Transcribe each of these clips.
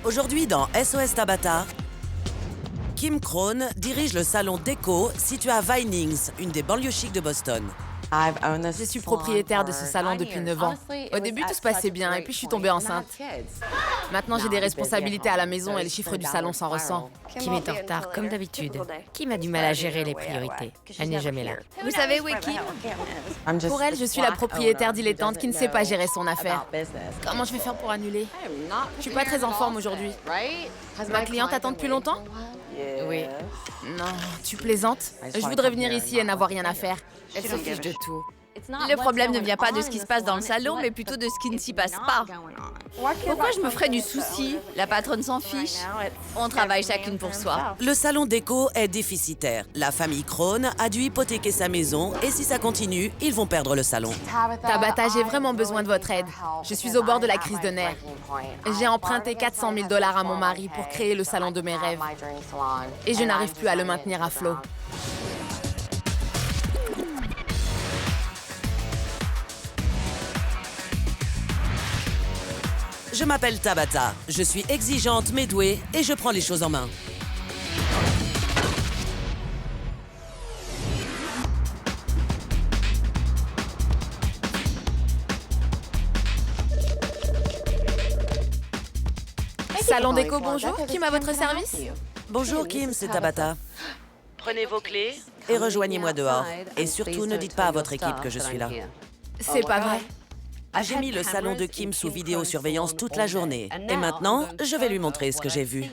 Aujourd'hui dans SOS Tabata, Kim Krohn dirige le salon déco situé à Vinings, une des banlieues chics de Boston. Je suis propriétaire de ce salon depuis 9 ans. Au début, tout se passait bien et puis je suis tombée enceinte. Maintenant, j'ai des responsabilités à la maison et le chiffre du salon s'en ressent. Kim est en retard, comme d'habitude. Kim a du mal à gérer les priorités. Elle n'est jamais là. Vous savez où est Kim? Pour elle, je suis la propriétaire dilettante qui ne sait pas gérer son affaire. Comment je vais faire pour annuler? Je suis pas très en forme aujourd'hui. Ma cliente attend depuis longtemps? Oui. Non, tu plaisantes? Je voudrais venir ici et n'avoir rien à faire. Elle se fiche de tout. Le problème ne vient pas de ce qui se passe dans le salon, mais plutôt de ce qui ne s'y passe pas. Pourquoi je me ferais du souci? La patronne s'en fiche. On travaille chacune pour soi. Le salon déco est déficitaire. La famille Krohn a dû hypothéquer sa maison et si ça continue, ils vont perdre le salon. Tabata, j'ai vraiment besoin de votre aide. Je suis au bord de la crise de nerfs. J'ai emprunté 400 000 $ à mon mari pour créer le salon de mes rêves. Et je n'arrive plus à le maintenir à flot. Je m'appelle Tabata, je suis exigeante mais douée et je prends les choses en main. Salon déco, bonjour. Kim à votre service? Bonjour Kim, c'est Tabata. Prenez vos clés et rejoignez-moi dehors. Et surtout, ne dites pas à votre équipe que je suis là. C'est pas vrai. J'ai mis le salon de Kim sous vidéosurveillance toute la journée. Et maintenant, je vais lui montrer ce que j'ai vu.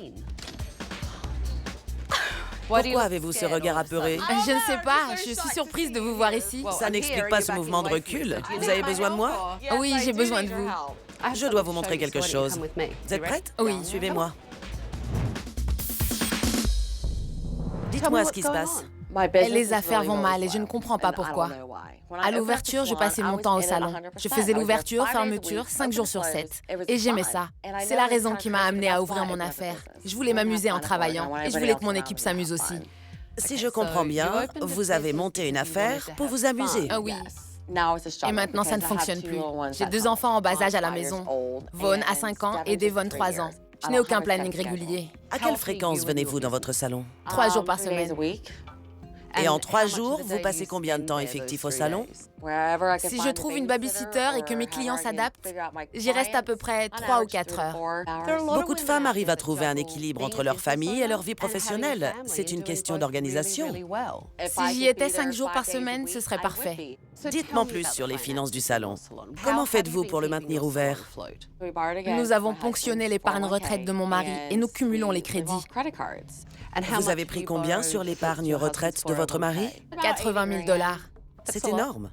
Pourquoi avez-vous ce regard apeuré? Je ne sais pas, je suis surprise de vous voir ici. Ça n'explique pas ce mouvement de recul. Vous avez besoin de moi? Oui, j'ai besoin de vous. Je dois vous montrer quelque chose. Vous êtes prête? Oui. Suivez-moi. Dites-moi ce qui se passe. Les affaires vont mal et je ne comprends pas pourquoi. À l'ouverture, je passais mon temps au salon. Je faisais l'ouverture, fermeture, 5 jours sur 7. Et j'aimais ça. C'est la raison qui m'a amenée à ouvrir mon affaire. Je voulais m'amuser en travaillant et je voulais que mon équipe s'amuse aussi. Si je comprends bien, vous avez monté une affaire pour vous amuser. Ah oui. Et maintenant, ça ne fonctionne plus. J'ai 2 enfants en bas âge à la maison. Vaughn a 5 ans et Devon 3 ans. Je n'ai aucun planning régulier. À quelle fréquence venez-vous dans votre salon? 3 jours par semaine. Et en 3 jours, vous passez combien de temps effectif au salon? Si je trouve une babysitter et que mes clients s'adaptent, j'y reste à peu près 3 ou 4 heures. Beaucoup de femmes arrivent à trouver un équilibre entre leur famille et leur vie professionnelle. C'est une question d'organisation. Si j'y étais 5 jours par semaine, ce serait parfait. Dites-moi plus sur les finances du salon. Comment faites-vous pour le maintenir ouvert? Nous avons ponctionné l'épargne retraite de mon mari et nous cumulons les crédits. Vous avez pris combien sur l'épargne retraite de votre mari? 80 000 $. C'est énorme.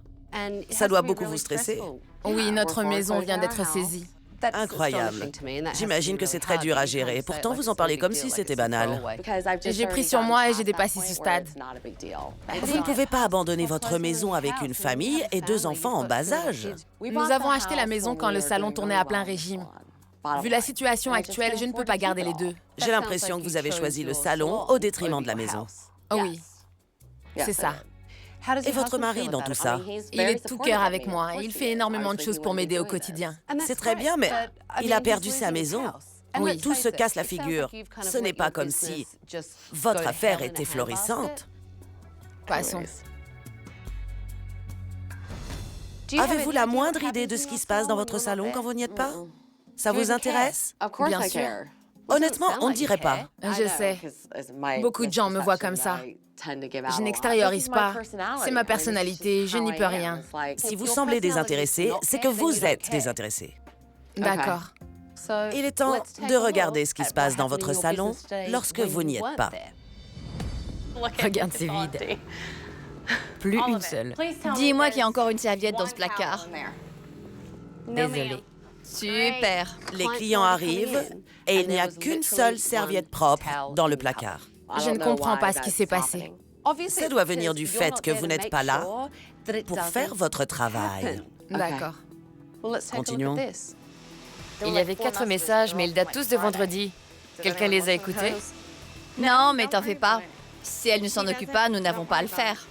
Ça doit beaucoup vous stresser. Oui, notre maison vient d'être saisie. Incroyable. J'imagine que c'est très dur à gérer. Pourtant, vous en parlez comme si c'était banal. J'ai pris sur moi et j'ai dépassé ce stade. Vous ne pouvez pas abandonner votre maison avec une famille et 2 enfants en bas âge. Nous avons acheté la maison quand le salon tournait à plein régime. Vu la situation actuelle, je ne peux pas garder les 2. J'ai l'impression que vous avez choisi le salon au détriment de la maison. Oh oui, c'est ça. Et votre mari dans tout ça? Il est de tout cœur avec moi et il fait énormément de choses pour m'aider au quotidien. C'est très bien, mais il a perdu sa maison. Oui. Tout se casse la figure. Ce n'est pas comme si votre affaire était florissante. Passons. Avez-vous la moindre idée de ce qui se passe dans votre salon quand vous n'y êtes pas? Ça vous intéresse? Bien sûr. Honnêtement, on ne dirait pas. Je sais. Beaucoup de gens me voient comme ça. Je n'extériorise pas. C'est ma personnalité, je n'y peux rien. Si vous semblez désintéressé, c'est que vous êtes désintéressé. D'accord. Il est temps de regarder ce qui se passe dans votre salon lorsque vous n'y êtes pas. Regarde, c'est vide. Plus une seule. Dis-moi qu'il y a encore une serviette dans ce placard. Désolée. Super. Les clients arrivent et il n'y a qu'une seule serviette propre dans le placard. Je ne comprends pas ce qui s'est passé. Ça doit venir du fait que vous n'êtes pas là pour faire votre travail. D'accord. Continuons. Il y avait 4 messages, mais ils datent tous de vendredi. Quelqu'un les a écoutés? Non, mais t'en fais pas. Si elle ne s'en occupe pas, nous n'avons pas à le faire.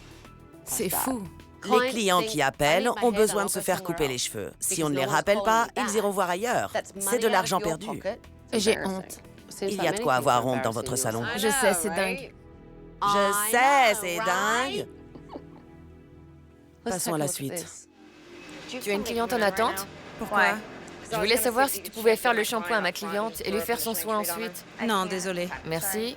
C'est fou. Les clients qui appellent ont besoin de se faire couper les cheveux. Si on ne les rappelle pas, ils iront voir ailleurs. C'est de l'argent perdu. J'ai honte. Il y a de quoi avoir honte dans votre salon. Je sais, c'est dingue. Je sais, c'est dingue. Passons à la suite. Tu as une cliente en attente? Pourquoi? Je voulais savoir si tu pouvais faire le shampoing à ma cliente et lui faire son soin ensuite. Non, désolée. Merci.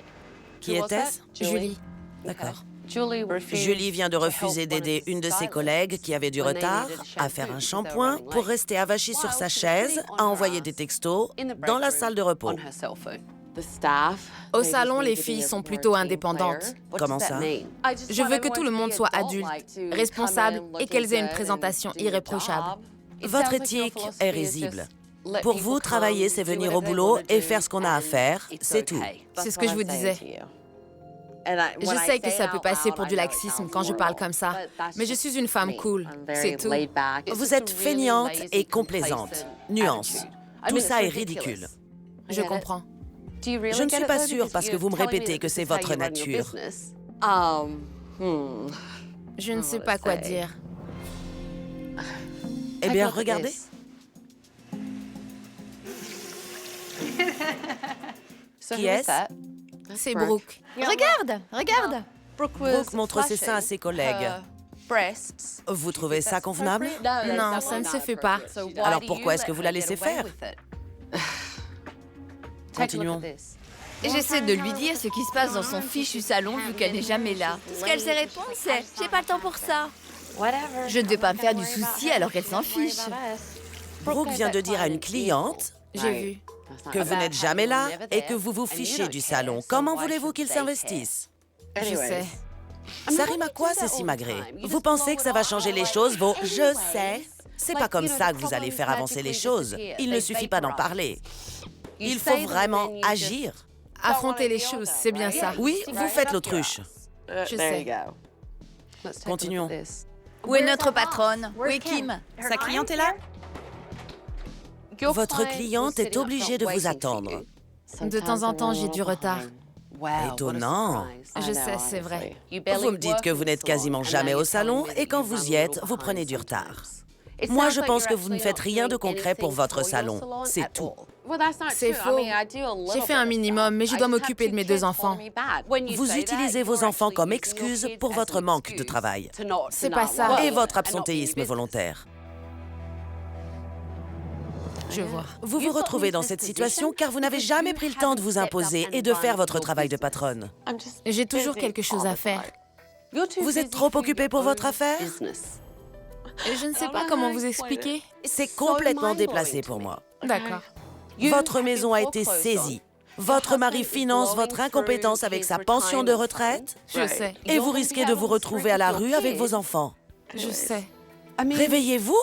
Qui était-ce? Julie. D'accord. Julie vient de refuser d'aider une de ses collègues qui avait du retard à faire un shampoing pour rester avachie sur sa chaise, à envoyer des textos dans la salle de repos. Au salon, les filles sont plutôt indépendantes. Comment ça? Je veux que tout le monde soit adulte, responsable et qu'elles aient une présentation irréprochable. Votre éthique est risible. Pour vous, travailler, c'est venir au boulot et faire ce qu'on a à faire, c'est tout. C'est ce que je vous disais. Je sais que ça peut passer pour du laxisme quand je parle comme ça, mais je suis une femme cool, c'est tout. Vous êtes feignante et complaisante. Nuance. Tout ça est ridicule. Je comprends. Je ne suis pas sûre parce que vous me répétez que c'est votre nature. Je ne sais pas quoi dire. Eh bien, regardez. Qui est-ce? C'est Brooke. Regarde, regarde. Brooke montre ses seins à ses collègues. Vous trouvez ça convenable? Non, ça ne se fait pas. Alors pourquoi est-ce que vous la laissez faire? Continuons. J'essaie de lui dire ce qui se passe dans son fichu salon vu qu'elle n'est jamais là. Tout ce qu'elle sait répondre, c'est « j'ai pas le temps pour ça ». Je ne vais pas me faire du souci alors qu'elle s'en fiche. Brooke vient de dire à une cliente J'ai vu. que vous n'êtes jamais là et que vous vous fichez du salon. Comment voulez-vous qu'ils s'investissent? Je sais. Ça rime à quoi, ces simagrées? Vous pensez que ça va changer les choses, vos « je sais » C'est pas comme ça que vous allez faire avancer les choses. Il ne suffit pas d'en parler. Il faut vraiment agir. Affronter les choses, c'est bien ça. Oui, vous faites l'autruche. Je sais. Continuons. Où est notre patronne? Où est Kim? Sa cliente est là? Votre cliente est obligée de vous attendre. De temps en temps, j'ai du retard. Étonnant. Je sais, c'est vrai. Vous me dites que vous n'êtes quasiment jamais au salon et quand vous y êtes, vous prenez du retard. Moi, je pense que vous ne faites rien de concret pour votre salon. C'est tout. C'est faux. J'ai fait un minimum, mais je dois m'occuper de mes 2 enfants. Vous utilisez vos enfants comme excuse pour votre manque de travail C'est pas ça. et votre absentéisme volontaire. Je vois. Vous vous retrouvez dans cette situation car vous n'avez jamais pris le temps de vous imposer et de faire votre travail de patronne. J'ai toujours quelque chose à faire. Vous êtes trop occupé pour votre affaire? Et je ne sais pas comment vous expliquer. C'est complètement déplacé pour moi. D'accord. Votre maison a été saisie. Votre mari finance votre incompétence avec sa pension de retraite Je sais. et vous risquez de vous retrouver à la rue avec vos enfants. Je sais. Réveillez-vous?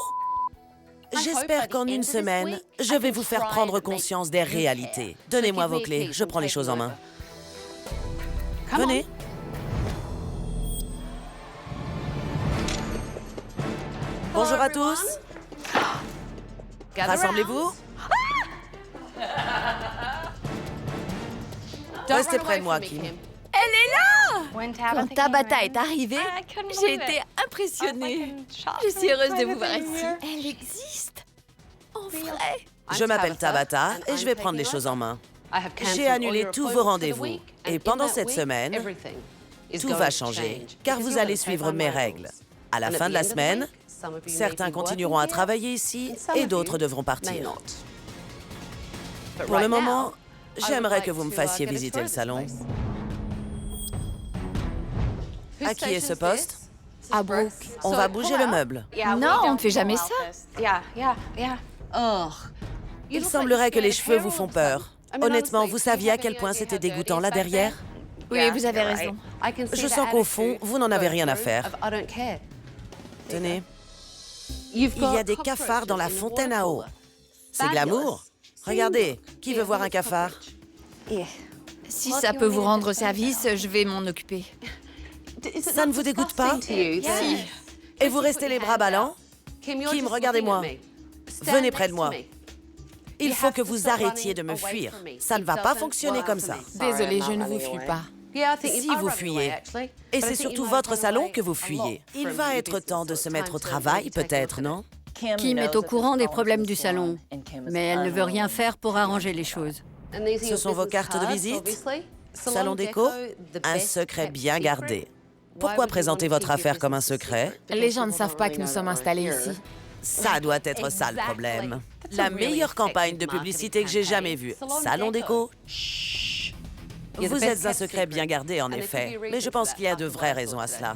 J'espère qu'en une semaine, je vais vous faire prendre conscience des réalités. Donnez-moi vos clés, je prends les choses en main. Venez. Bonjour à tous. Rassemblez-vous. Restez près de moi, Kim. Quand Tabata est arrivée, j'ai été impressionnée. Je suis heureuse de vous voir ici. Elle existe. En vrai. Je m'appelle Tabata et je vais prendre les choses en main. J'ai annulé tous vos rendez-vous. Et pendant cette semaine, tout va changer, car vous allez suivre mes règles. À la fin de la semaine, certains continueront à travailler ici et d'autres devront partir. Pour le moment, j'aimerais que vous me fassiez visiter le salon. À qui est ce poste? À Brooke. On va bouger le meuble. Non, on ne fait jamais ça. Il semblerait que les cheveux vous font peur. Honnêtement, vous saviez à quel point c'était dégoûtant là derrière? Oui, vous avez raison. Je sens qu'au fond, vous n'en avez rien à faire. Tenez. Il y a des cafards dans la fontaine à eau. C'est glamour. Regardez, qui veut voir un cafard? Si ça peut vous rendre service, je vais m'en occuper. Ça ne vous dégoûte pas? Si. Et vous restez les bras ballants? Kim, regardez-moi. Venez près de moi. Il faut que vous arrêtiez de me fuir. Ça ne va pas fonctionner comme ça. Désolée, je ne vous fuis pas. Si vous fuyez. Et c'est surtout votre salon que vous fuyez. Il va être temps de se mettre au travail, peut-être, non? Kim est au courant des problèmes du salon, mais elle ne veut rien faire pour arranger les choses. Ce sont vos cartes de visite? Salon déco? Un secret bien gardé. Pourquoi présenter votre affaire comme un secret? Les gens ne savent pas que nous sommes installés ici. Ça doit être ça le problème. La meilleure campagne de publicité que j'ai jamais vue. Salon déco? Vous êtes un secret bien gardé, en effet. Mais je pense qu'il y a de vraies raisons à cela.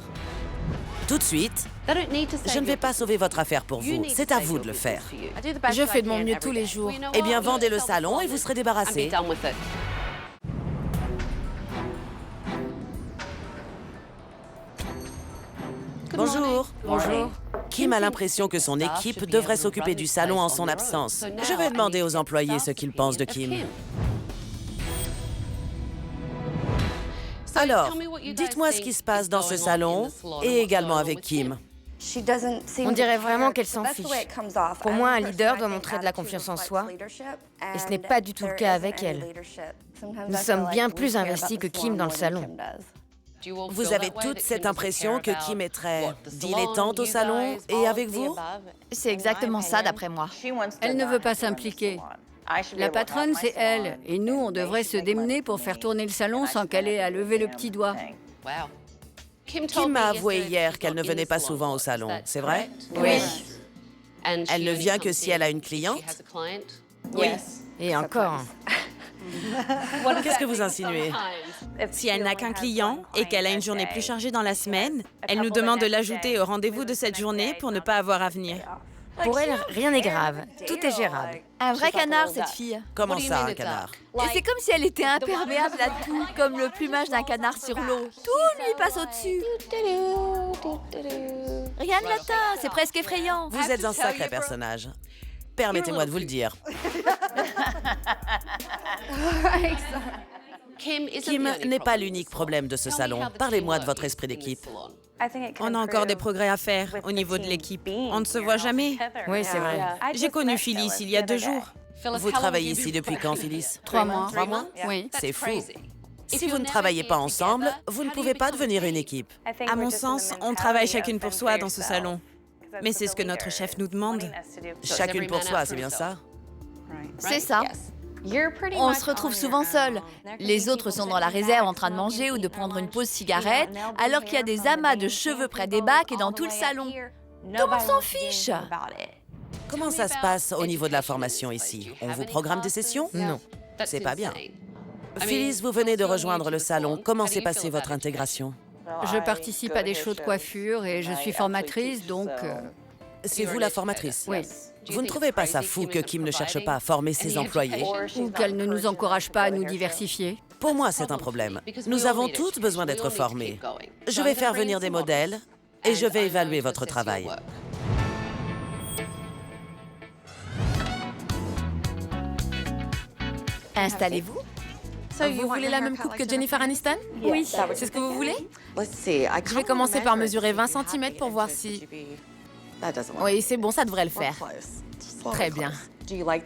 Tout de suite, je ne vais pas sauver votre affaire pour vous. C'est à vous de le faire. Je fais de mon mieux tous les jours. Eh bien, vendez le salon et vous serez débarrassé. Bonjour. Bonjour. Kim a l'impression que son équipe devrait s'occuper du salon en son absence. Je vais demander aux employés ce qu'ils pensent de Kim. Alors, dites-moi ce qui se passe dans ce salon et également avec Kim. On dirait vraiment qu'elle s'en fiche. Pour moi, un leader doit montrer de la confiance en soi, et ce n'est pas du tout le cas avec elle. Nous sommes bien plus investis que Kim dans le salon. Vous avez toute cette impression que Kim est très dilettante au salon et avec vous? C'est exactement ça d'après moi. Elle ne veut pas s'impliquer. La patronne, c'est elle. Et nous, on devrait se démener pour faire tourner le salon sans qu'elle ait à lever le petit doigt. Kim m'a avoué hier qu'elle ne venait pas souvent au salon, c'est vrai? Oui. Elle ne vient que si elle a une cliente? Oui. Et encore. Qu'est-ce que vous insinuez? Si elle n'a qu'un client et qu'elle a une journée plus chargée dans la semaine, elle nous demande de l'ajouter au rendez-vous de cette journée pour ne pas avoir à venir. Pour elle, rien n'est grave. Tout est gérable. Un vrai canard, cette fille. Comment ça, un canard? Et c'est comme si elle était imperméable à tout, comme le plumage d'un canard sur l'eau. Tout lui passe au-dessus. Rien ne l'atteint, c'est presque effrayant. Vous êtes un sacré personnage. Permettez-moi de vous le dire. Kim n'est pas l'unique problème de ce salon. Parlez-moi de votre esprit d'équipe. On a encore des progrès à faire au niveau de l'équipe. On ne se voit jamais. Oui, c'est vrai. J'ai connu Phyllis il y a 2 jours. Vous travaillez ici depuis quand, Phyllis? 3 mois. 3 mois? Oui. C'est fou. Si vous ne travaillez pas ensemble, vous ne pouvez pas devenir une équipe. À mon sens, on travaille chacune pour soi dans ce salon. Mais c'est ce que notre chef nous demande. Chacune pour soi, c'est bien ça? C'est ça. On se retrouve souvent seuls. Les autres sont dans la réserve en train de manger ou de prendre une pause cigarette, alors qu'il y a des amas de cheveux près des bacs et dans tout le salon. Tout le monde s'en fiche. Comment ça se passe au niveau de la formation ici? On vous programme des sessions? Non. C'est pas bien. Phyllis, vous venez de rejoindre le salon. Comment s'est passée votre intégration? Je participe à des shows de coiffure et je suis formatrice, donc... C'est vous la formatrice? Oui. Vous ne trouvez pas ça fou que Kim ne cherche pas à former ses employés? Ou qu'elle ne nous encourage pas à nous diversifier. Pour moi, c'est un problème. Nous avons toutes besoin d'être formées. Je vais faire venir des modèles et je vais évaluer votre travail. Installez-vous. Vous voulez la même coupe que Jennifer Aniston? Oui. C'est ce que vous voulez? Je vais commencer par mesurer 20 cm pour voir si... Oui, c'est bon, ça devrait le faire. Très bien.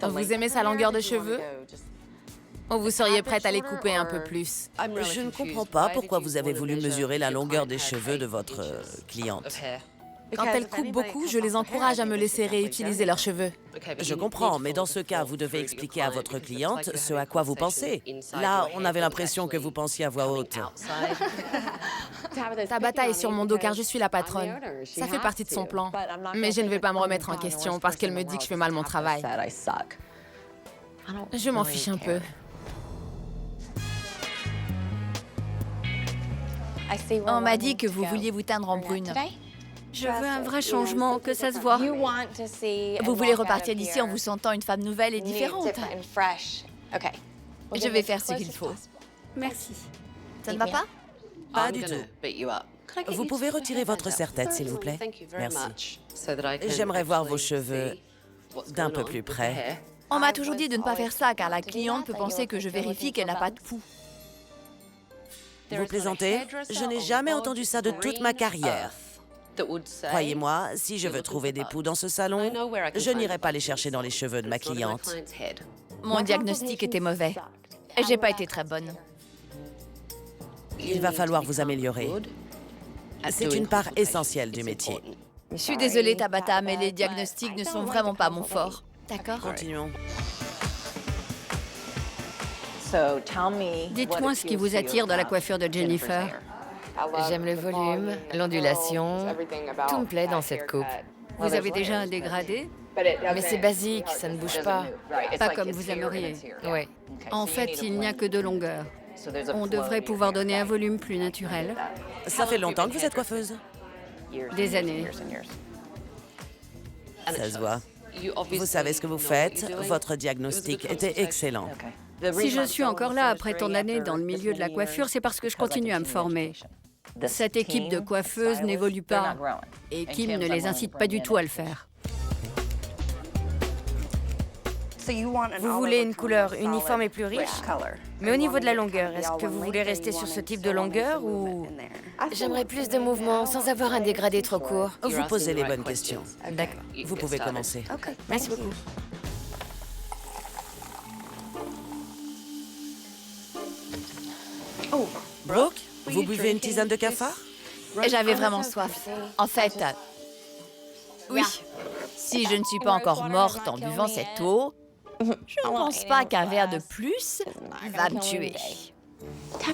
Vous aimez sa longueur de cheveux? Ou vous seriez prête à les couper un peu plus? Je ne comprends pas pourquoi vous avez voulu mesurer la longueur des cheveux de votre cliente. Quand elles coupent beaucoup, je les encourage à me laisser réutiliser leurs cheveux. Je comprends, mais dans ce cas, vous devez expliquer à votre cliente ce à quoi vous pensez. Là, on avait l'impression que vous pensiez à voix haute. Tabata est sur mon dos car je suis la patronne. Ça fait partie de son plan. Mais je ne vais pas me remettre en question parce qu'elle me dit que je fais mal mon travail. Je m'en fiche un peu. On m'a dit que vous vouliez vous teindre en brune. Je veux un vrai changement, que ça se voit. Vous voulez repartir d'ici en vous sentant une femme nouvelle et différente. Je vais faire ce qu'il faut. Merci. Ça ne va pas? Pas du tout. Vous pouvez retirer votre serre-tête, s'il vous plaît? Merci. J'aimerais voir vos cheveux d'un peu plus près. On m'a toujours dit de ne pas faire ça, car la cliente peut penser que je vérifie qu'elle n'a pas de poux. Vous plaisantez? Je n'ai jamais entendu ça de toute ma carrière. Croyez-moi, si je veux trouver des poux dans ce salon, je n'irai pas les chercher dans les cheveux de ma cliente. Mon diagnostic était mauvais. Et j'ai pas été très bonne. Il va falloir vous améliorer. C'est une part essentielle du métier. Je suis désolée, Tabata, mais les diagnostics ne sont vraiment pas mon fort. D'accord? Continuons. Dites-moi ce qui vous attire dans la coiffure de Jennifer. J'aime le volume, l'ondulation. Tout me plaît dans cette coupe. Vous avez déjà un dégradé? Mais c'est basique, ça ne bouge pas. Pas comme vous aimeriez. Oui. En fait, il n'y a que 2 longueurs. On devrait pouvoir donner un volume plus naturel. Ça fait longtemps que vous êtes coiffeuse? Des années. Ça se voit. Vous savez ce que vous faites. Votre diagnostic était excellent. Si je suis encore là après tant d'années dans le milieu de la coiffure, c'est parce que je continue à me former. Cette équipe de coiffeuses n'évolue pas et Kim ne les incite pas du tout à le faire. Vous voulez une couleur uniforme et plus riche? Mais au niveau de la longueur, est-ce que vous voulez rester sur ce type de longueur ou... J'aimerais plus de mouvement sans avoir un dégradé trop court. Vous posez les bonnes questions. D'accord. Vous pouvez commencer. Merci beaucoup. Brooke, vous buvez une tisane de cafard? J'avais vraiment soif. En fait, oui. Si je ne suis pas encore morte en buvant cette eau, je ne pense pas qu'un verre de plus va me tuer.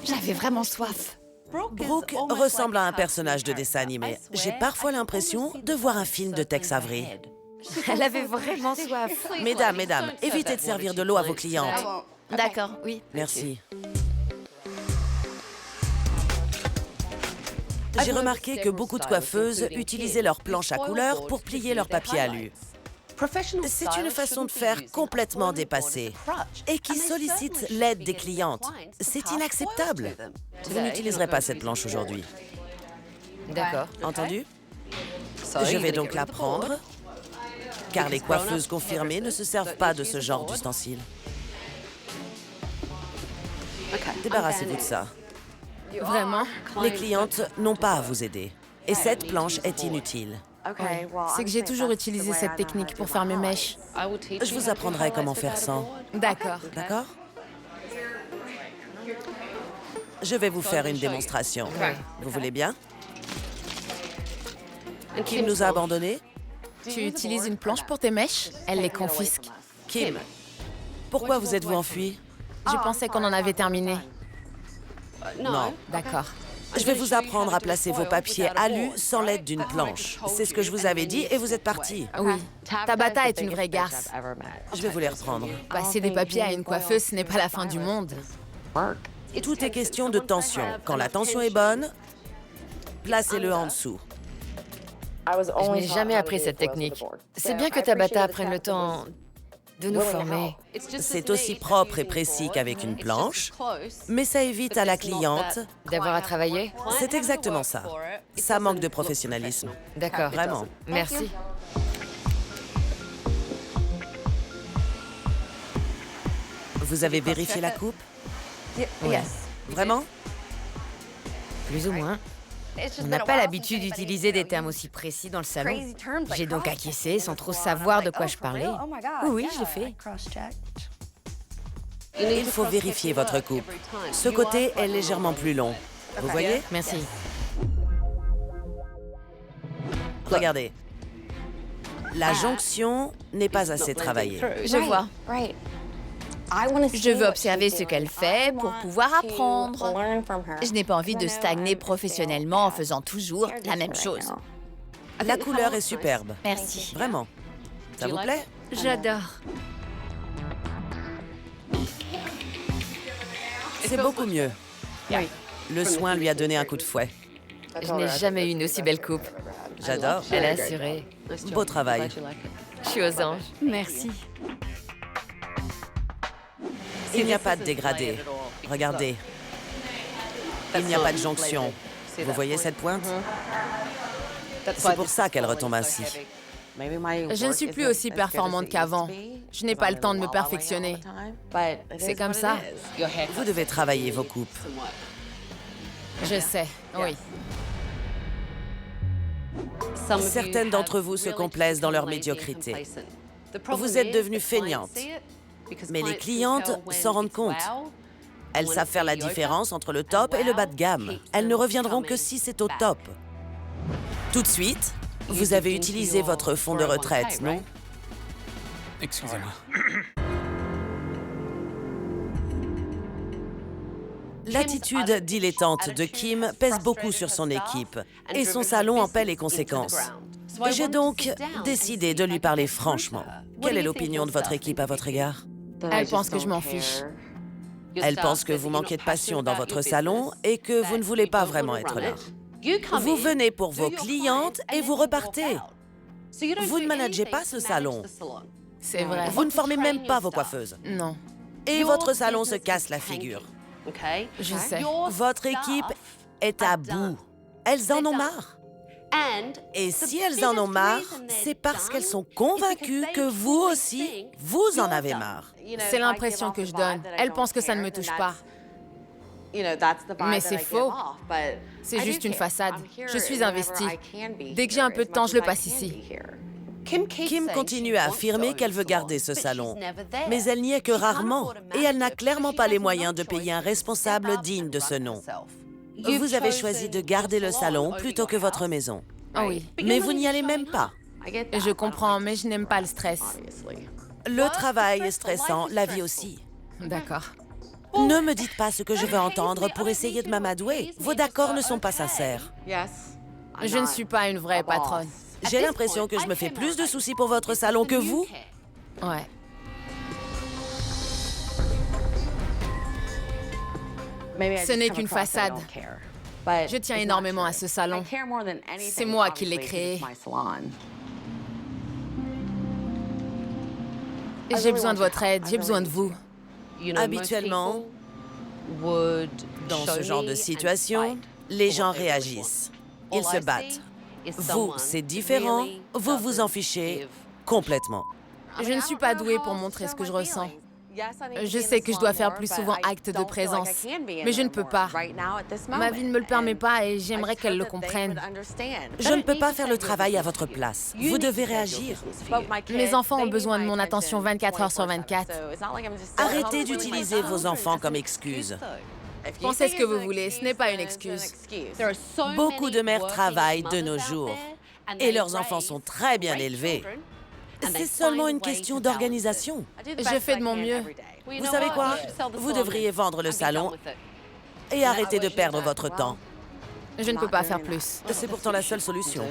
J'avais vraiment soif. Brooke ressemble à un personnage de dessin animé. J'ai parfois l'impression de voir un film de Tex Avery. Elle avait vraiment soif. Mesdames, évitez de servir de l'eau à vos clientes. D'accord, oui. Merci. J'ai remarqué que beaucoup de coiffeuses utilisaient leurs planches à couleur pour plier leur papier alu. C'est une façon de faire complètement dépassée et qui sollicite l'aide des clientes. C'est inacceptable. Vous n'utiliserez pas cette planche aujourd'hui. D'accord. Entendu? Je vais donc la prendre, car les coiffeuses confirmées ne se servent pas de ce genre d'ustensile. Débarrassez-vous de ça. Vraiment? Les clientes n'ont pas à vous aider. Et cette planche est inutile. C'est que j'ai toujours utilisé cette technique pour faire mes mèches. Je vous apprendrai comment faire sans. D'accord. D'accord? Je vais vous faire une démonstration. Vous voulez bien? Kim nous a abandonnés? Tu utilises une planche pour tes mèches? Elle les confisque. Kim, pourquoi vous êtes-vous enfui? Je pensais qu'on en avait terminé. Non. D'accord. Je vais vous apprendre à placer vos papiers alus sans l'aide d'une planche. C'est ce que je vous avais dit et vous êtes partis. Oui. Tabata est une vraie garce. Je vais vous les reprendre. Passer des papiers à une coiffeuse, ce n'est pas la fin du monde. Tout est question de tension. Quand la tension est bonne, placez-le en dessous. Je n'ai jamais appris cette technique. C'est bien que Tabata prenne le temps de nous former. C'est aussi propre et précis qu'avec une planche, mais ça évite à la cliente... D'avoir à travailler? C'est exactement ça. Ça manque de professionnalisme. D'accord. Vraiment. Merci. Vous avez vérifié la coupe? Oui. Vraiment? Plus ou moins. On n'a pas l'habitude d'utiliser des termes aussi précis dans le salon. J'ai donc acquiescé sans trop savoir de quoi je parlais. Oui, je l'ai fait. Il faut vérifier votre coupe. Ce côté est légèrement plus long. Vous voyez? Merci. Regardez. La jonction n'est pas assez travaillée. Je vois. Je veux observer ce qu'elle fait pour pouvoir apprendre. Je n'ai pas envie de stagner professionnellement en faisant toujours la même chose. La couleur est superbe. Merci. Vraiment. Ça vous plaît? J'adore. C'est beaucoup mieux. Oui. Le soin lui a donné un coup de fouet. Je n'ai jamais eu une aussi belle coupe. J'adore. Elle a assuré. Beau travail. Je suis aux anges. Merci. Il n'y a pas de dégradé. Regardez. Il n'y a pas de jonction. Vous voyez cette pointe? C'est pour ça qu'elle retombe ainsi. Je ne suis plus aussi performante qu'avant. Je n'ai pas le temps de me perfectionner. C'est comme ça. Vous devez travailler vos coupes. Je sais, oui. Certaines d'entre vous se complaisent dans leur médiocrité. Vous êtes devenues feignantes. Mais les clientes s'en rendent compte. Elles savent faire la différence entre le top et le bas de gamme. Elles ne reviendront que si c'est au top. Tout de suite, vous avez utilisé votre fonds de retraite, non? Excusez-moi. L'attitude dilettante de Kim pèse beaucoup sur son équipe et son salon en paie les conséquences. J'ai donc décidé de lui parler franchement. Quelle est l'opinion de votre équipe à votre égard? Elle pense que je m'en fiche. Elle pense que vous manquez de passion dans votre salon et que vous ne voulez pas vraiment être là. Vous venez pour vos clientes et vous repartez. Vous ne managez pas ce salon. C'est vrai. Vous ne formez même pas vos coiffeuses. Non, Et votre salon se casse la figure. je sais. Votre équipe est à bout. Elles en ont marre. Et si elles en ont marre, c'est parce qu'elles sont convaincues que vous aussi, vous en avez marre. C'est l'impression que je donne. Elle pense que ça ne me touche pas. Mais c'est faux. C'est juste une façade. Je suis investie. Dès que j'ai un peu de temps, je le passe ici. Kim continue à affirmer qu'elle veut garder ce salon, mais elle n'y est que rarement et elle n'a clairement pas les moyens de payer un responsable digne de ce nom. Vous avez choisi de garder le salon plutôt que votre maison. Ah oui. Mais vous n'y allez même pas. Je comprends, mais je n'aime pas le stress. Le travail est stressant, la vie aussi. D'accord. Ne me dites pas ce que je veux entendre pour essayer de m'amadouer. Vos d'accords ne sont pas sincères. Je ne suis pas une vraie patronne. J'ai l'impression que je me fais plus de soucis pour votre salon que vous. Ouais. Ce n'est qu'une façade. Je tiens énormément à ce salon. C'est moi qui l'ai créé. J'ai besoin de votre aide, j'ai besoin de vous. Habituellement, dans ce genre de situation, les gens réagissent. Ils se battent. Vous, c'est différent. Vous vous en fichez complètement. Je ne suis pas douée pour montrer ce que je ressens. Je sais que je dois faire plus souvent acte de présence, mais je ne peux pas. Ma vie ne me le permet pas et j'aimerais qu'elle le comprenne. Je ne peux pas faire le travail à votre place. Vous devez réagir. Mes enfants ont besoin de mon attention 24 heures sur 24. Arrêtez d'utiliser vos enfants comme excuse. Pensez ce que vous voulez, ce n'est pas une excuse. Beaucoup de mères travaillent de nos jours et leurs enfants sont très bien élevés. C'est seulement une question d'organisation. Je fais de mon mieux. Vous savez quoi? Vous devriez vendre le salon et arrêter de perdre votre temps. Je ne peux pas faire plus. C'est pourtant la seule solution.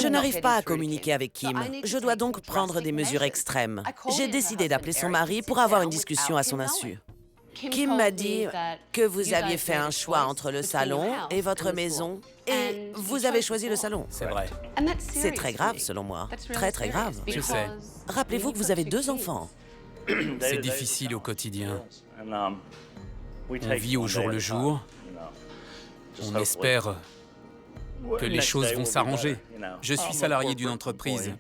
Je n'arrive pas à communiquer avec Kim. Je dois donc prendre des mesures extrêmes. J'ai décidé d'appeler son mari pour avoir une discussion à son insu. Kim m'a dit que vous aviez fait un choix entre le salon et votre maison, et vous avez choisi le salon. C'est vrai. C'est très grave, selon moi. Très, très grave. Je sais. Rappelez-vous que vous avez 2 enfants. C'est difficile au quotidien. On vit au jour le jour. On espère que les choses vont s'arranger. Je suis salarié d'une entreprise,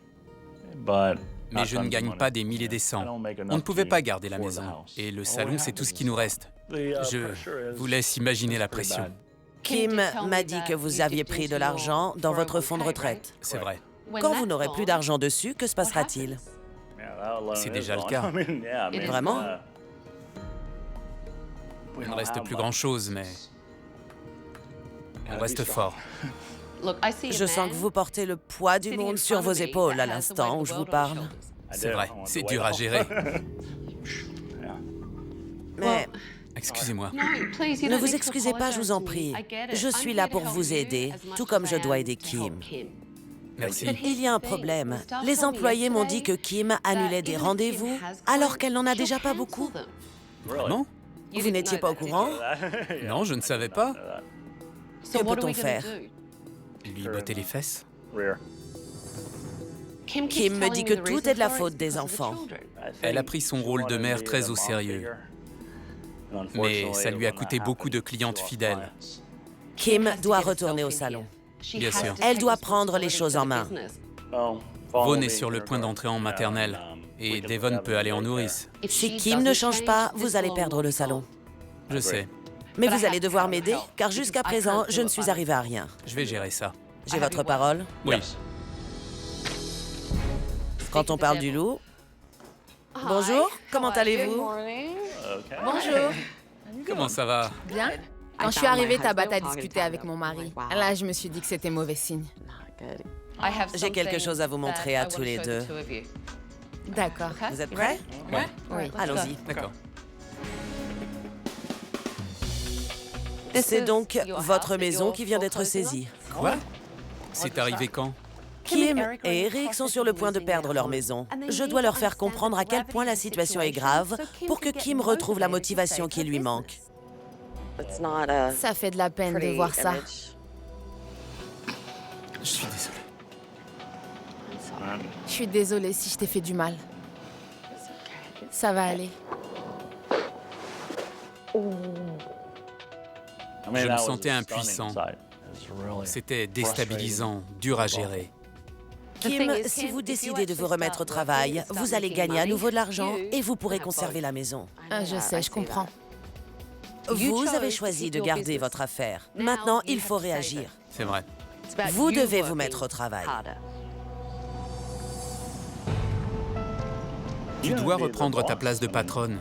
mais je ne gagne pas des milliers des cents. On ne pouvait pas garder la maison. Et le salon, c'est tout ce qui nous reste. Je vous laisse imaginer la pression. Kim m'a dit que vous aviez pris de l'argent dans votre fonds de retraite. C'est vrai. Quand vous n'aurez plus d'argent dessus, que se passera-t-il? C'est déjà le cas. Vraiment? Il ne reste plus grand-chose, mais on reste fort. Je sens que vous portez le poids du monde sur vos épaules à l'instant où je vous parle. C'est vrai, c'est dur à gérer. Mais Excusez-moi. ne vous excusez pas, je vous en prie. Je suis là pour vous aider, tout comme je dois aider Kim. Merci. Il y a un problème. Les employés m'ont dit que Kim annulait des rendez-vous alors qu'elle n'en a déjà pas beaucoup. Vraiment? Vous n'étiez pas au courant? Non, je ne savais pas. Que peut-on faire? Lui botter les fesses? Kim me dit que tout est de la faute des enfants. Elle a pris son rôle de mère très au sérieux. Mais ça lui a coûté beaucoup de clientes fidèles. Kim doit retourner au salon. Bien sûr. Elle doit prendre les choses en main. Vaughn est sur le point d'entrer en maternelle. Et Devon peut aller en nourrice. Si Kim ne change pas, vous allez perdre le salon. Je sais. Mais vous allez devoir m'aider, car jusqu'à présent, je ne suis arrivée à rien. Je vais gérer ça. J'ai votre parole? Oui. Quand on parle du loup... Bonjour, comment allez-vous? Bonjour. Comment ça va? Bien? Quand je suis arrivée, Tabata a discuté avec mon mari. Là, je me suis dit que c'était mauvais signe. J'ai quelque chose à vous montrer à tous les deux. D'accord. Vous êtes prêts? Ouais. Oui. Allons-y. D'accord. C'est donc votre maison qui vient d'être saisie. Quoi? C'est arrivé quand? Kim et Eric sont sur le point de perdre leur maison. Je dois leur faire comprendre à quel point la situation est grave pour que Kim retrouve la motivation qui lui manque. Ça fait de la peine de voir ça. Je suis désolé. Je suis désolée si je t'ai fait du mal. Ça va aller. Je me sentais impuissant. C'était déstabilisant, dur à gérer. Kim, si vous décidez de vous remettre au travail, vous allez gagner à nouveau de l'argent et vous pourrez conserver la maison. Je sais, je comprends. Vous avez choisi de garder votre affaire. Maintenant, il faut réagir. C'est vrai. Vous devez vous mettre au travail. Tu dois reprendre ta place de patronne.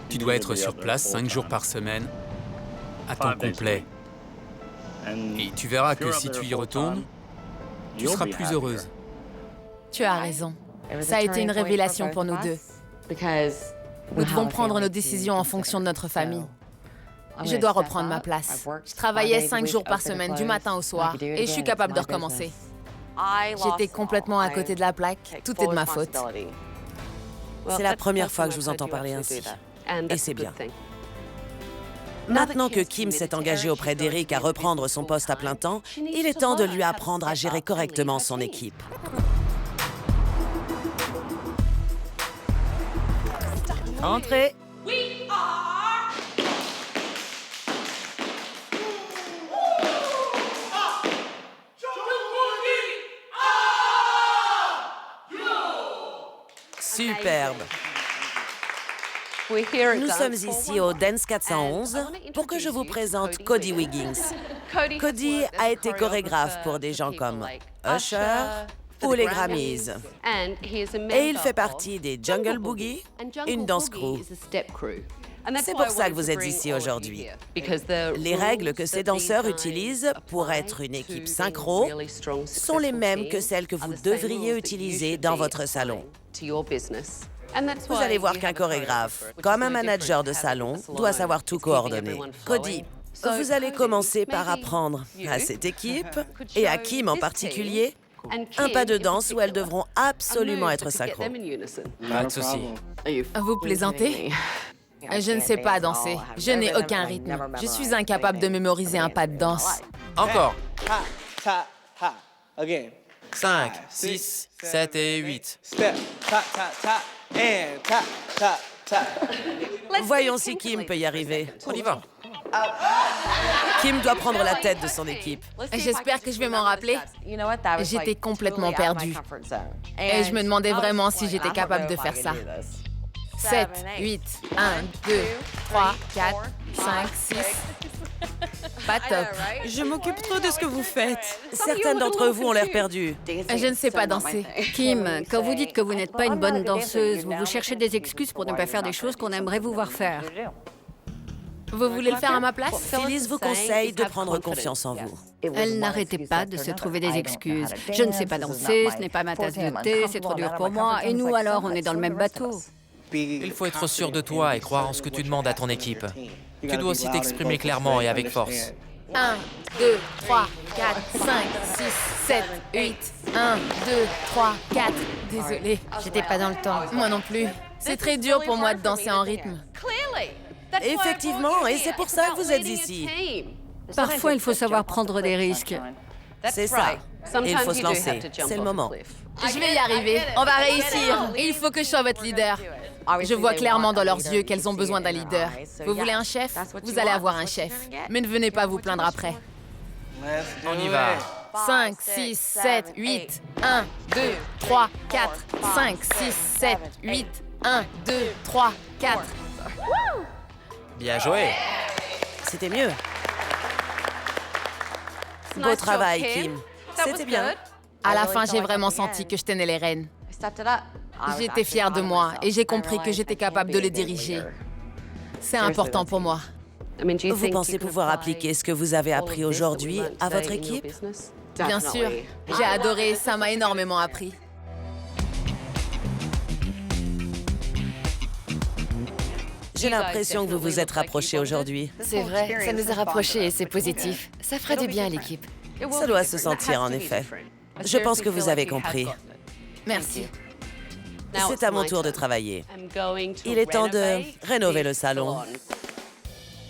Tu dois être sur place 5 jours par semaine, à temps complet. Et tu verras que si tu y retournes, tu seras plus heureuse. Tu as raison. Ça a été une révélation pour nous deux. Nous devons prendre nos décisions en fonction de notre famille. Je dois reprendre ma place. Je travaillais 5 jours par semaine, du matin au soir, et je suis capable de recommencer. J'étais complètement à côté de la plaque. Tout est de ma faute. C'est la première fois que je vous entends parler ainsi. Et c'est bien. Maintenant que Kim s'est engagé auprès d'Eric à reprendre son poste à plein temps, il est temps de lui apprendre à gérer correctement son équipe. Entrez! Superbe! Nous sommes ici au Dance 411 pour que je vous présente Cody Wiggins. Cody a été chorégraphe pour des gens comme Usher ou les Grammys. Et il fait partie des Jungle Boogie, une danse crew. C'est pour ça que vous êtes ici aujourd'hui. Les règles que ces danseurs utilisent pour être une équipe synchro sont les mêmes que celles que vous devriez utiliser dans votre salon. Vous allez voir qu'un chorégraphe, comme un manager de salon, doit savoir tout coordonner. Cody, vous allez commencer par apprendre à cette équipe, et à Kim en particulier, un pas de danse où elles devront absolument être synchro. Pas de souci. Vous plaisantez? Je ne sais pas danser. Je n'ai aucun rythme. Je suis incapable de mémoriser un pas de danse. Encore. 5, 6, 7 et 8. Voyons si Kim peut y arriver. On y va. Kim doit prendre la tête de son équipe. J'espère que je vais m'en rappeler. J'étais complètement perdue. Et je me demandais vraiment si j'étais capable de faire ça. 7, 8, 1, 2, 3, 4, 5, 6. Pas top. Je m'occupe trop de ce que vous faites. Certaines d'entre vous ont l'air perdues. Je ne sais pas danser. Kim, quand vous dites que vous n'êtes pas une bonne danseuse, vous cherchez des excuses pour ne pas faire des choses qu'on aimerait vous voir faire. Vous voulez le faire à ma place? Phyllis vous conseille de prendre confiance en vous. Elle n'arrêtait pas de se trouver des excuses. Je ne sais pas danser, ce n'est pas ma tasse de thé, c'est trop dur pour moi. Et nous alors, on est dans le même bateau. Il faut être sûr de toi et croire en ce que tu demandes à ton équipe. Tu dois aussi t'exprimer clairement et avec force. 1, 2, 3, 4, 5, 6, 7, 8. 1, 2, 3, 4. Désolée, j'étais pas dans le temps. Moi non plus. C'est très dur pour moi de danser en rythme. Effectivement, et c'est pour ça que vous êtes ici. Parfois, il faut savoir prendre des risques. C'est ça. Et il faut se lancer. C'est le moment. Je vais y arriver. On va réussir. Il faut que je sois votre leader. Je vois clairement dans leurs yeux qu'elles ont besoin d'un leader. Vous voulez un chef? Vous allez avoir un chef. Mais ne venez pas vous plaindre après. On y va. 5, 6, 7, 8. 1, 2, 3, 4. 5, 6, 7, 8. 1, 2, 3, 4. Bien joué. C'était mieux. Beau travail, Kim. C'était bien. À la fin, j'ai vraiment senti que je tenais les rênes. J'étais fière de moi et j'ai compris que j'étais capable de les diriger. C'est important pour moi. Vous pensez pouvoir appliquer ce que vous avez appris aujourd'hui à votre équipe? Bien sûr, j'ai adoré, ça m'a énormément appris. J'ai l'impression que vous vous êtes rapprochés aujourd'hui. C'est vrai, ça nous a rapprochés et c'est positif. Ça ferait du bien à l'équipe. Ça doit se sentir, en effet. Je pense que vous avez compris. Merci. C'est à mon tour de travailler. Il est temps de rénover le salon.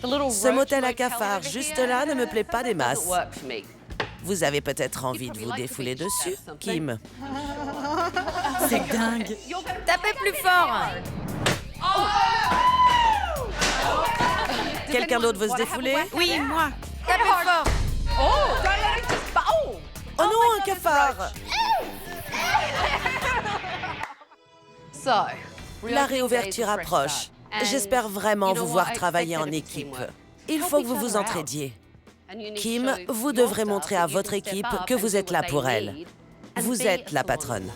Ce motel à cafards juste là ne me plaît pas des masses. Vous avez peut-être envie de vous défouler dessus, Kim. C'est dingue. Tapez plus fort! Quelqu'un d'autre veut se défouler? Oui, moi. Tapez fort! Oh non, un cafard! La réouverture approche. J'espère vraiment vous voir travailler en équipe. Il faut que vous vous entraidiez. Kim, vous devrez montrer à votre équipe que vous êtes là pour elle. Vous êtes la patronne.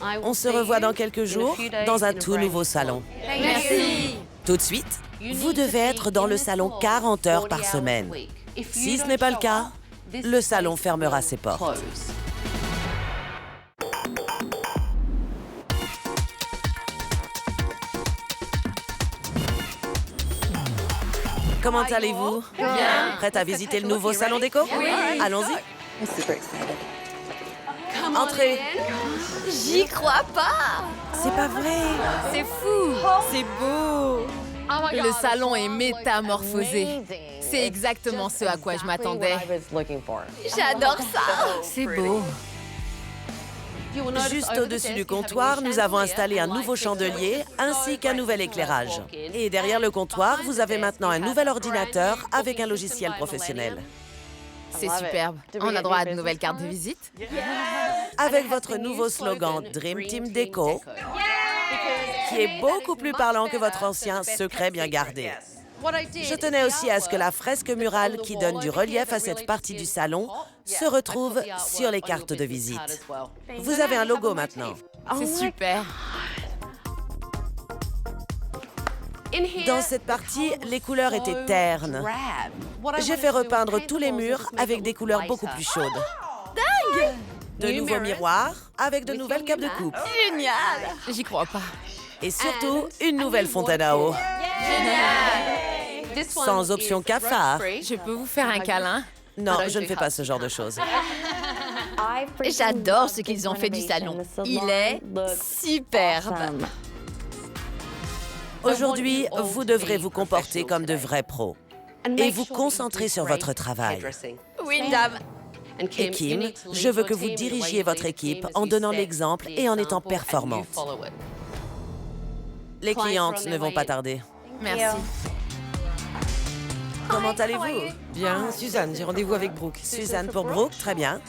On se revoit dans quelques jours dans un tout nouveau salon. Merci! Tout de suite, vous devez être dans le salon 40 heures par semaine. Si ce n'est pas le cas, le salon fermera ses portes. Comment allez-vous? Bien. Prête à visiter le nouveau salon déco? Oui. Allons-y. Entrez. J'y crois pas! C'est pas vrai. C'est fou! C'est beau. Le salon est métamorphosé. C'est exactement ce à quoi je m'attendais. J'adore ça! C'est beau. Juste au-dessus du comptoir, nous avons installé un nouveau chandelier ainsi qu'un nouvel éclairage. Et derrière le comptoir, vous avez maintenant un nouvel ordinateur avec un logiciel professionnel. C'est superbe. On a droit à de nouvelles cartes de visite. Avec votre nouveau slogan Dream Team Déco, qui est beaucoup plus parlant que votre ancien secret bien gardé. Je tenais aussi à ce que la fresque murale qui donne du relief à cette partie du salon se retrouve sur les cartes de visite. Vous avez un logo maintenant. C'est super. Dans cette partie, les couleurs étaient ternes. J'ai fait repeindre tous les murs avec des couleurs beaucoup plus chaudes. Dingue! De nouveaux miroirs avec de nouvelles capes de coupe. Génial! J'y crois pas. Et surtout, une nouvelle fontaine à eau. Sans option cafard. Je peux vous faire un câlin? Non, je ne fais pas ce genre de choses. J'adore ce qu'ils ont fait du salon. Il est superbe. Aujourd'hui, vous devrez vous comporter comme de vrais pros et vous concentrer sur votre travail. Oui, dame. Et Kim, je veux que vous dirigiez votre équipe en donnant l'exemple et en étant performante. Les clientes ne vont pas tarder. Merci. Comment allez-vous? Bien, Suzanne, j'ai rendez-vous avec Brooke. Suzanne pour Brooke, très bien.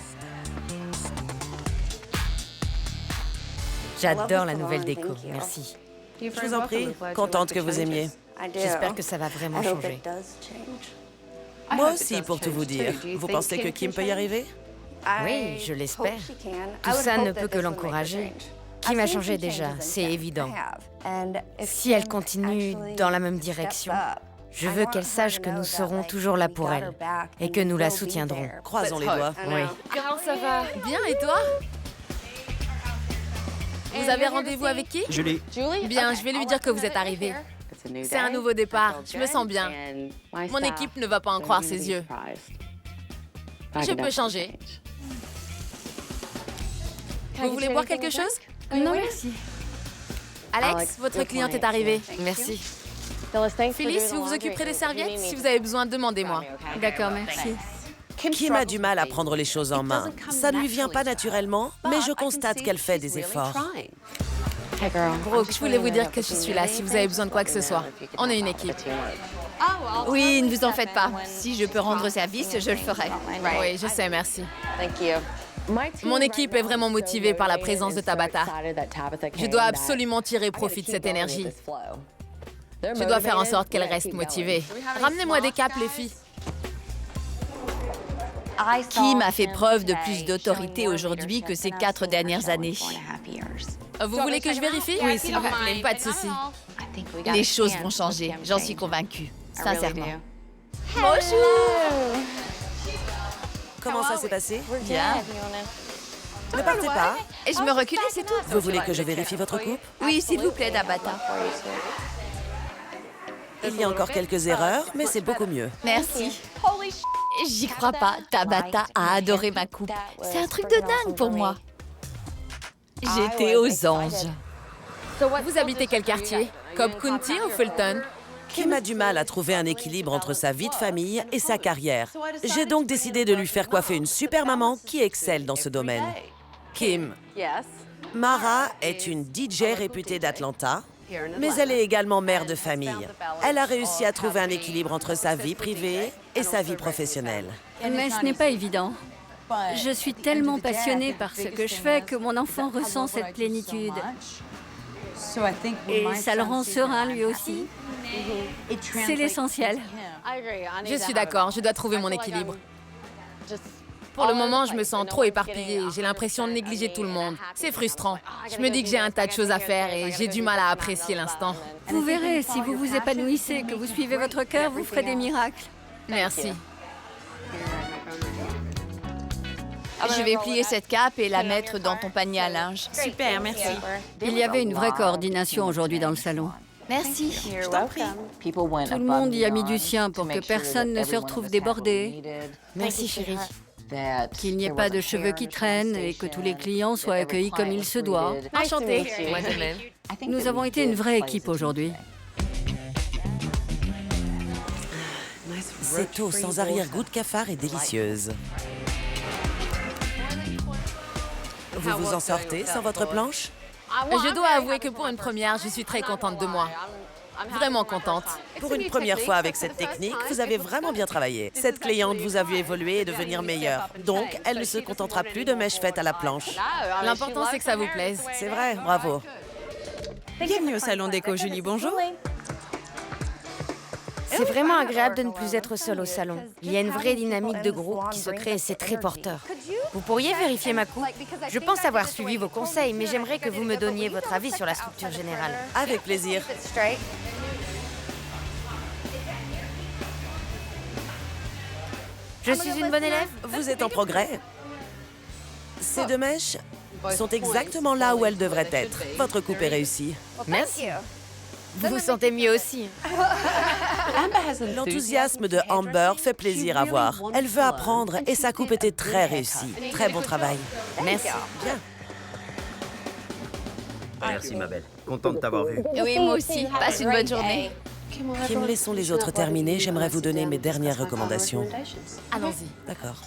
J'adore la nouvelle déco, merci. Je vous en prie, contente que vous aimiez. J'espère que ça va vraiment changer. Moi aussi, pour tout vous dire. Vous pensez que Kim peut y arriver? Oui, je l'espère. Tout ça ne peut que l'encourager. Kim a changé déjà, c'est évident. Si elle continue dans la même direction, je veux qu'elle sache que nous serons toujours là pour elle et que nous la soutiendrons. Croisons les doigts. Oui. Comment ça va? Bien, et toi? Vous avez rendez-vous avec qui? Julie. Bien, je vais lui dire que vous êtes arrivé. C'est un nouveau départ, je me sens bien. Mon équipe ne va pas en croire ses yeux. Je peux changer. Vous voulez boire quelque chose? Non, merci. Alex, votre cliente est arrivée. Merci. Phyllis, vous vous occuperez des serviettes? Si vous avez besoin, demandez-moi. D'accord, merci. Kim a du mal à prendre les choses en main. Ça ne lui vient pas naturellement, mais je constate qu'elle fait des efforts. Brooke, je voulais vous dire que je suis là si vous avez besoin de quoi que ce soit. On est une équipe. Oui, ne vous en faites pas. Si je peux rendre service, je le ferai. Oui, je sais, merci. Mon équipe est vraiment motivée par la présence de Tabata. Je dois absolument tirer profit de cette énergie. Je dois faire en sorte qu'elle reste motivée. Ramenez-moi des capes, les filles. Kim a fait preuve de plus d'autorité aujourd'hui que ces 4 dernières années. Vous voulez que je vérifie? Oui, s'il vous plaît. Pas de souci. Les choses vont changer, j'en suis convaincue, sincèrement. Bonjour! Comment ça s'est passé? Bien. Ne partez pas. Et je me reculais, c'est tout. Vous voulez que je vérifie votre coupe? Oui, s'il vous plaît, Tabata. Il y a encore quelques erreurs, mais c'est beaucoup mieux. Merci. J'y crois pas. Tabata a adoré ma coupe. C'est un truc de dingue pour moi. J'étais aux anges. Vous habitez quel quartier? Cobb County ou Fulton? Kim a du mal à trouver un équilibre entre sa vie de famille et sa carrière. J'ai donc décidé de lui faire coiffer une super maman qui excelle dans ce domaine. Kim, Mara est une DJ réputée d'Atlanta, mais elle est également mère de famille. Elle a réussi à trouver un équilibre entre sa vie privée et sa vie professionnelle. Mais ce n'est pas évident. Je suis tellement passionnée par ce que je fais que mon enfant ressent cette plénitude. Et ça le rend serein lui aussi. C'est l'essentiel. Je suis d'accord, je dois trouver mon équilibre. Pour le moment, je me sens trop éparpillée. J'ai l'impression de négliger tout le monde. C'est frustrant. Je me dis que j'ai un tas de choses à faire et j'ai du mal à apprécier l'instant. Vous verrez, si vous vous épanouissez, que vous suivez votre cœur, vous ferez des miracles. Merci. Je vais plier cette cape et la mettre dans ton panier à linge. Super, merci. Il y avait une vraie coordination aujourd'hui dans le salon. Merci. Je t'en prie. Tout le monde y a mis du sien pour que personne ne se retrouve débordé. Merci, chérie. Qu'il n'y ait pas de cheveux qui traînent et que tous les clients soient accueillis comme il se doit. Enchantée. Moi de même. Nous avons été une vraie équipe aujourd'hui. Cette eau sans arrière-goût de cafard est délicieuse. Vous vous en sortez sans votre planche? Je dois avouer que pour une première, je suis très contente de moi. Vraiment contente. Pour une première fois avec cette technique, vous avez vraiment bien travaillé. Cette cliente vous a vu évoluer et devenir meilleure. Donc, elle ne se contentera plus de mèches faites à la planche. L'important, c'est que ça vous plaise. C'est vrai, bravo. Bienvenue au salon déco, Julie, bonjour. C'est vraiment agréable de ne plus être seule au salon. Il y a une vraie dynamique de groupe qui se crée et c'est très porteur. Vous pourriez vérifier ma coupe? Je pense avoir suivi vos conseils, mais j'aimerais que vous me donniez votre avis sur la structure générale. Avec plaisir. Je suis une bonne élève? Vous êtes en progrès. Ces deux mèches sont exactement là où elles devraient être. Votre coupe est réussie. Merci. Vous vous sentez mieux aussi. L'enthousiasme de Amber fait plaisir à voir. Elle veut apprendre et sa coupe était très réussie. Très bon travail. Merci. Bien. Merci, ma belle. Content de t'avoir vue. Oui, moi aussi. Passe une bonne journée. Kim, laissons les autres terminer. J'aimerais vous donner mes dernières recommandations. Allons-y. D'accord.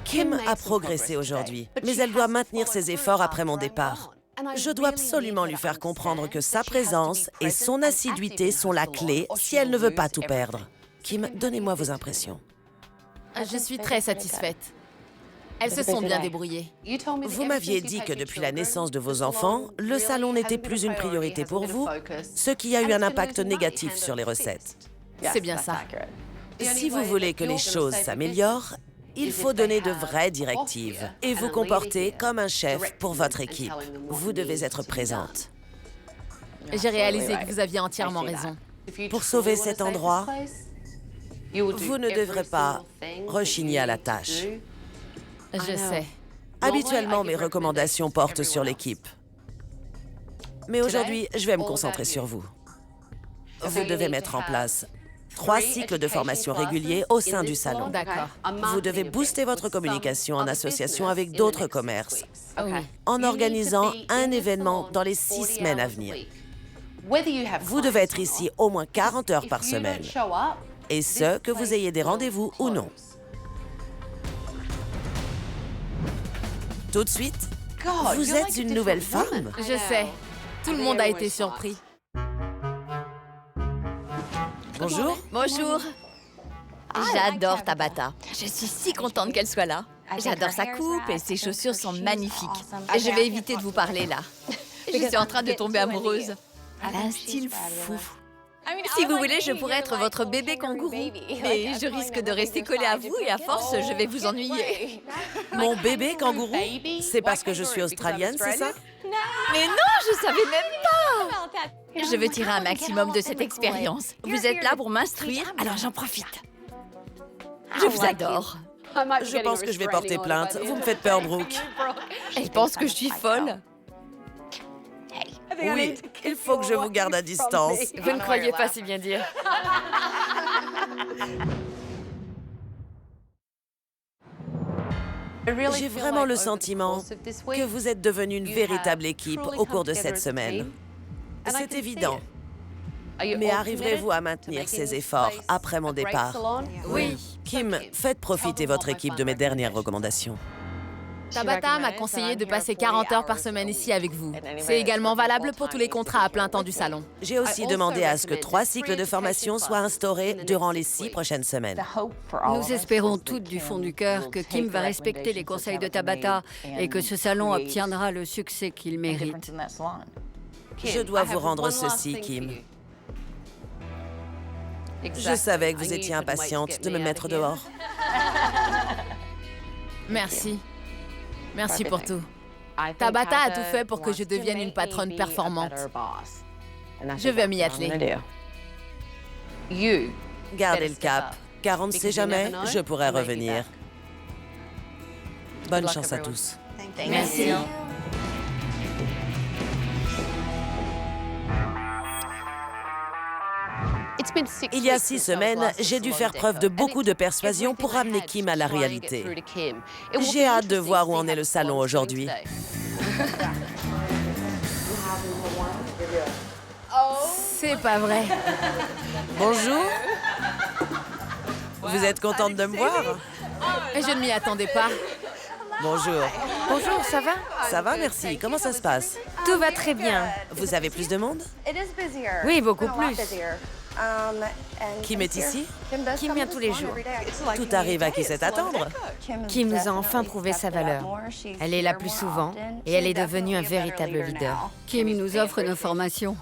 Kim a progressé aujourd'hui, mais elle doit maintenir ses efforts après mon départ. Je dois absolument lui faire comprendre que sa présence et son assiduité sont la clé si elle ne veut pas tout perdre. Kim, donnez-moi vos impressions. Je suis très satisfaite. Elles se sont bien débrouillées. Vous m'aviez dit que depuis la naissance de vos enfants, le salon n'était plus une priorité pour vous, ce qui a eu un impact négatif sur les recettes. C'est bien ça. Si vous voulez que les choses s'améliorent, il faut donner de vraies directives et vous comporter comme un chef pour votre équipe. Vous devez être présente. J'ai réalisé que vous aviez entièrement raison. Pour sauver cet endroit, vous ne devrez pas rechigner à la tâche. Je sais. Habituellement, mes recommandations portent sur l'équipe. Mais aujourd'hui, je vais me concentrer sur vous. Vous devez mettre en place 3 cycles de formation réguliers au sein du salon. D'accord. Vous devez booster votre communication en association avec d'autres commerces, Oui. en organisant un événement dans les 6 semaines à venir. Vous devez être ici au moins 40 heures par semaine, et ce, que vous ayez des rendez-vous ou non. Tout de suite, vous êtes une nouvelle femme. Je sais. Tout le monde a été surpris. Bonjour. Bonjour. J'adore Tabata. Je suis si contente qu'elle soit là. J'adore sa coupe et ses chaussures sont magnifiques. Je vais éviter de vous parler là. Je suis en train de tomber amoureuse. Elle a un style fou. Si vous voulez, je pourrais être votre bébé kangourou. Mais je risque de rester collée à vous et à force, je vais vous ennuyer. Mon bébé kangourou? C'est parce que je suis australienne, c'est ça? Mais non, je savais même pas! Je veux tirer un maximum de cette expérience. Vous êtes là pour m'instruire, alors j'en profite. Je vous adore. Je pense que je vais porter plainte. Vous me faites peur, Brooke. Elle pense que je suis folle. Oui, il faut que je vous garde à distance. Vous ne croyez pas si bien dire. J'ai vraiment le sentiment que vous êtes devenue une véritable équipe au cours de cette semaine. C'est évident. Mais arriverez-vous à maintenir ces efforts après mon départ? Oui. Kim, faites profiter votre équipe de mes dernières recommandations. Tabata m'a conseillé de passer 40 heures par semaine ici avec vous. C'est également valable pour tous les contrats à plein temps du salon. J'ai aussi demandé à ce que 3 cycles de formation soient instaurés durant les 6 prochaines semaines. Nous espérons toutes du fond du cœur que Kim va respecter les conseils de Tabata et que ce salon obtiendra le succès qu'il mérite. Je dois vous rendre ceci, Kim. Je savais que vous étiez impatiente de me mettre dehors. Merci. Merci pour tout. Tabata a tout fait pour que je devienne une patronne performante. Je vais m'y atteler. Gardez le cap, car on ne sait jamais, je pourrais revenir. Bonne chance à tous. Merci. Il y a 6 semaines, j'ai dû faire preuve de beaucoup de persuasion pour ramener Kim à la réalité. J'ai hâte de voir où en est le salon aujourd'hui. C'est pas vrai. Bonjour. Vous êtes contente de me voir? Je ne m'y attendais pas. Bonjour. Bonjour, ça va? Ça va, merci. Comment ça se passe? Tout va très bien. Vous avez plus de monde? Oui, beaucoup plus. Kim est ici? Kim vient tous les jours. Tout arrive à qui sait attendre. Kim nous a enfin prouvé sa valeur. Elle est là plus souvent et elle est devenue un véritable leader. Kim nous offre nos formations.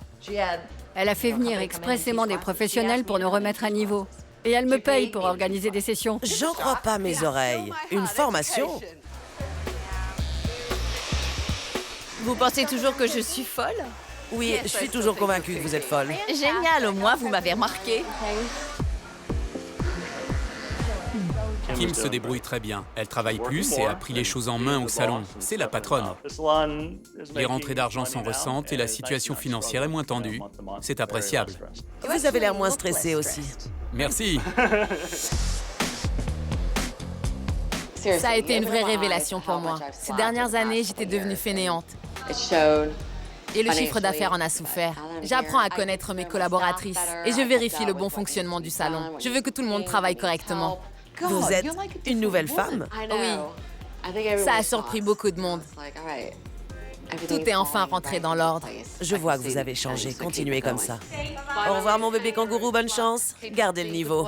Elle a fait venir expressément des professionnels pour nous remettre à niveau. Et elle me paye pour organiser des sessions. J'en crois pas mes oreilles. Une formation? Vous pensez toujours que je suis folle? Oui, je suis toujours convaincue que vous êtes folle. Génial, au moins vous m'avez remarqué. Kim se débrouille très bien. Elle travaille plus et a pris les choses en main au salon. C'est la patronne. Les rentrées d'argent s'en ressentent et la situation financière est moins tendue. C'est appréciable. Vous avez l'air moins stressé aussi. Merci. Ça a été une vraie révélation pour moi. Ces dernières années, j'étais devenue fainéante. Et le chiffre d'affaires en a souffert. J'apprends à connaître mes collaboratrices et je vérifie le bon fonctionnement du salon. Je veux que tout le monde travaille correctement. Vous êtes une nouvelle femme? Oui. Ça a surpris beaucoup de monde. Tout est enfin rentré dans l'ordre. Je vois que vous avez changé. Continuez comme ça. Au revoir, mon bébé kangourou. Bonne chance. Gardez le niveau.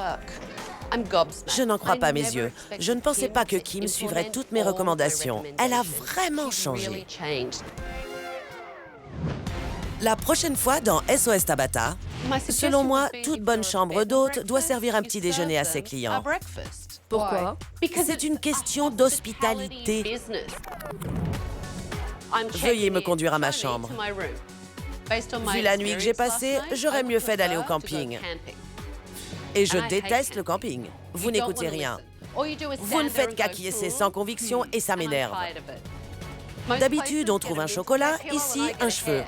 Je n'en crois pas mes yeux. Je ne pensais pas que Kim suivrait toutes mes recommandations. Elle a vraiment changé. La prochaine fois dans SOS Tabata, selon moi, toute bonne chambre d'hôte doit servir un petit déjeuner à ses clients. Pourquoi? C'est une question d'hospitalité. Veuillez me conduire à ma chambre. Vu la nuit que j'ai passée, j'aurais mieux fait d'aller au camping. Et je déteste le camping. Vous n'écoutez rien. Vous ne faites qu'acquiescer sans conviction et ça m'énerve. D'habitude, on trouve un chocolat, ici, un cheveu.